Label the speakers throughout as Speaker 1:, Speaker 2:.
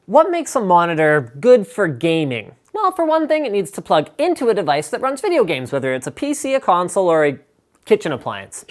Speaker 1: What makes a monitor good for gaming? Well, for one thing, it needs to plug into a device that runs video games, whether it's a PC, a console, or a kitchen appliance.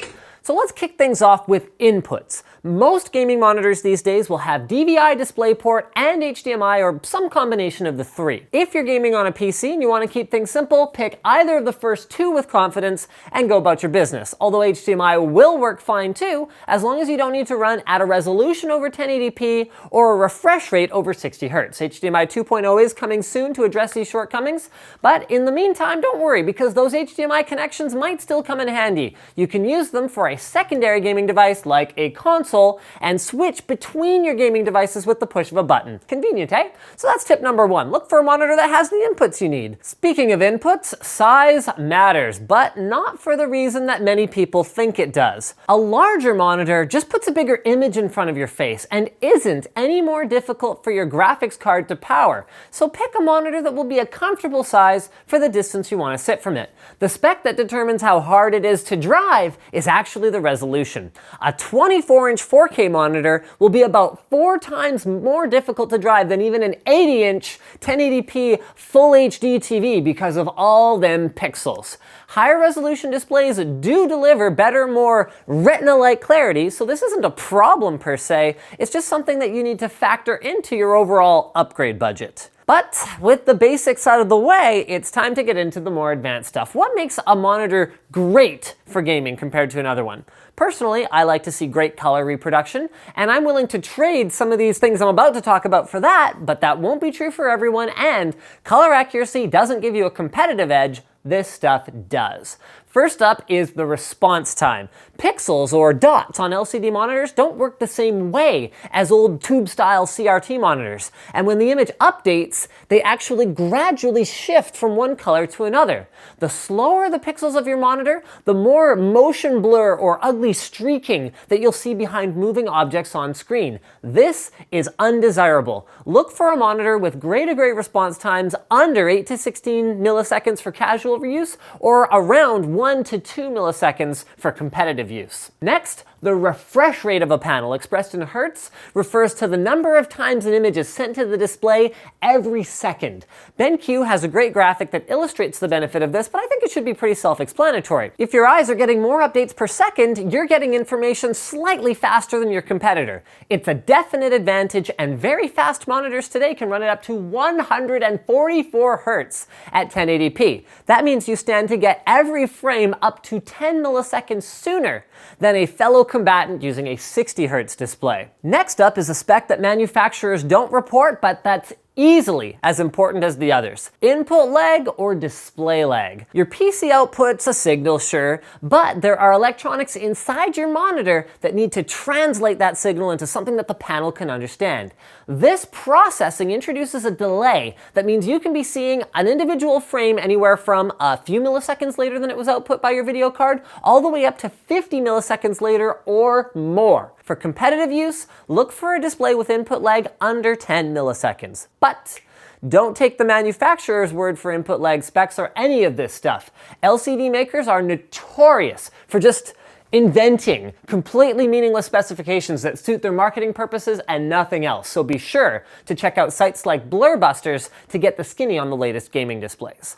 Speaker 1: So let's kick things off with inputs. Most gaming monitors these days will have DVI DisplayPort and HDMI or some combination of the three. If you're gaming on a PC and you want to keep things simple, pick either of the first two with confidence and go about your business. Although HDMI will work fine too, as long as you don't need to run at a resolution over 1080p or a refresh rate over 60 Hz. HDMI 2.0 is coming soon to address these shortcomings, but in the meantime, don't worry because those HDMI connections might still come in handy. You can use them for a secondary gaming device like a console and switch between your gaming devices with the push of a button. Convenient, eh? So that's tip number one. Look for a monitor that has the inputs you need. Speaking of inputs, size matters, but not for the reason that many people think it does. A larger monitor just puts a bigger image in front of your face and isn't any more difficult for your graphics card to power. So pick a monitor that will be a comfortable size for the distance you want to sit from it. The spec that determines how hard it is to drive is actually the resolution. A 24-inch 4K monitor will be about 4 times more difficult to drive than even an 80-inch 1080p full HD TV because of all them pixels. Higher resolution displays do deliver better, more retina-like clarity, so this isn't a problem per se, it's just something that you need to factor into your overall upgrade budget. But with the basics out of the way, it's time to get into the more advanced stuff. What makes a monitor great for gaming compared to another one? Personally, I like to see great color reproduction, and I'm willing to trade some of these things I'm about to talk about for that, but that won't be true for everyone, and color accuracy doesn't give you a competitive edge. This stuff does. First up is the response time. Pixels or dots on LCD monitors don't work the same way as old tube-style CRT monitors. And when the image updates, they actually gradually shift from one color to another. The slower the pixels of your monitor, the more motion blur or ugly streaking that you'll see behind moving objects on screen. This is undesirable. Look for a monitor with gray-to-gray response times under 8 to 16 milliseconds for casual use or around 1 to 2 milliseconds for competitive use. Next, the refresh rate of a panel, expressed in hertz, refers to the number of times an image is sent to the display every second. BenQ has a great graphic that illustrates the benefit of this, but I think it should be pretty self-explanatory. If your eyes are getting more updates per second, you're getting information slightly faster than your competitor. It's a definite advantage, and very fast monitors today can run it up to 144 hertz at 1080p. That means you stand to get every frame up to 10 milliseconds sooner than a fellow combatant using a 60 Hz display. Next up is a spec that manufacturers don't report, but that's easily as important as the others. Input lag or display lag. Your PC outputs a signal, sure, but there are electronics inside your monitor that need to translate that signal into something that the panel can understand. This processing introduces a delay that means you can be seeing an individual frame anywhere from a few milliseconds later than it was output by your video card, all the way up to 50 milliseconds later or more. For competitive use, look for a display with input lag under 10 milliseconds. But don't take the manufacturer's word for input lag specs or any of this stuff. LCD makers are notorious for just inventing completely meaningless specifications that suit their marketing purposes and nothing else. So be sure to check out sites like Blurbusters to get the skinny on the latest gaming displays.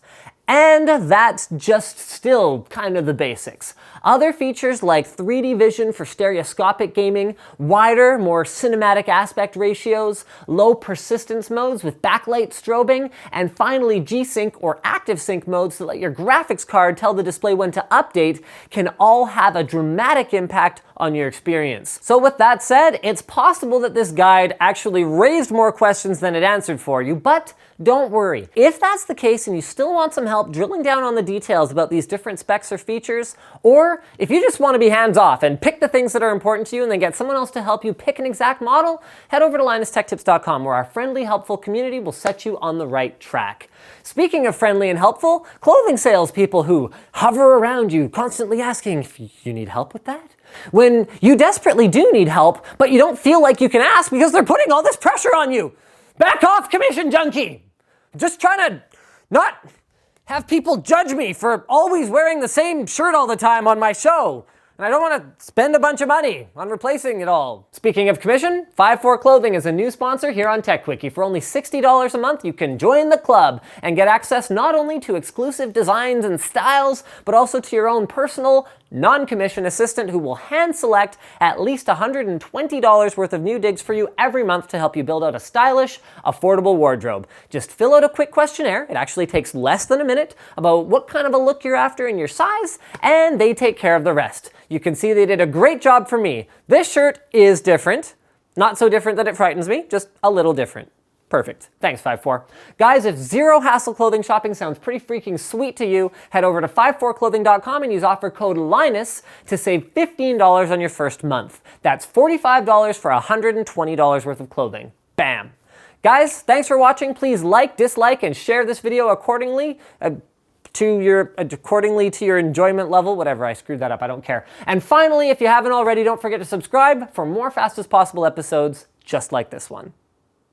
Speaker 1: And that's just still kind of the basics. Other features like 3D vision for stereoscopic gaming, wider, more cinematic aspect ratios, low persistence modes with backlight strobing, and finally G-Sync or active sync modes that let your graphics card tell the display when to update can all have a dramatic impact on your experience. So with that said, it's possible that this guide actually raised more questions than it answered for you, but don't worry. If that's the case and you still want some help drilling down on the details about these different specs or features, or if you just want to be hands-off and pick the things that are important to you and then get someone else to help you pick an exact model, head over to LinusTechTips.com where our friendly, helpful community will set you on the right track. Speaking of friendly and helpful, clothing salespeople who hover around you constantly asking if you need help with that? When you desperately do need help, but you don't feel like you can ask because they're putting all this pressure on you. Back off, commission junkie! Just trying to not have people judge me for always wearing the same shirt all the time on my show. and I don't want to spend a bunch of money on replacing it all. Speaking of commission, 5-4 Clothing is a new sponsor here on TechWiki. For only $60 a month, you can join the club and get access not only to exclusive designs and styles, but also to your own personal, non-commission assistant who will hand select at least $120 worth of new digs for you every month to help you build out a stylish, affordable wardrobe. Just fill out a quick questionnaire. It actually takes less than a minute about what kind of a look you're after and your size, and they take care of the rest. You can see they did a great job for me. This shirt is different. Not so different that it frightens me, just a little different. Perfect. Thanks, 5-4. Guys, if zero hassle clothing shopping sounds pretty freaking sweet to you, head over to 54clothing.com and use offer code Linus to save $15 on your first month. That's $45 for $120 worth of clothing. Bam. Guys, thanks for watching. Please like, dislike, and share this video accordingly to your enjoyment level. Whatever, I screwed that up, I don't care. And finally, if you haven't already, don't forget to subscribe for more fastest possible episodes just like this one.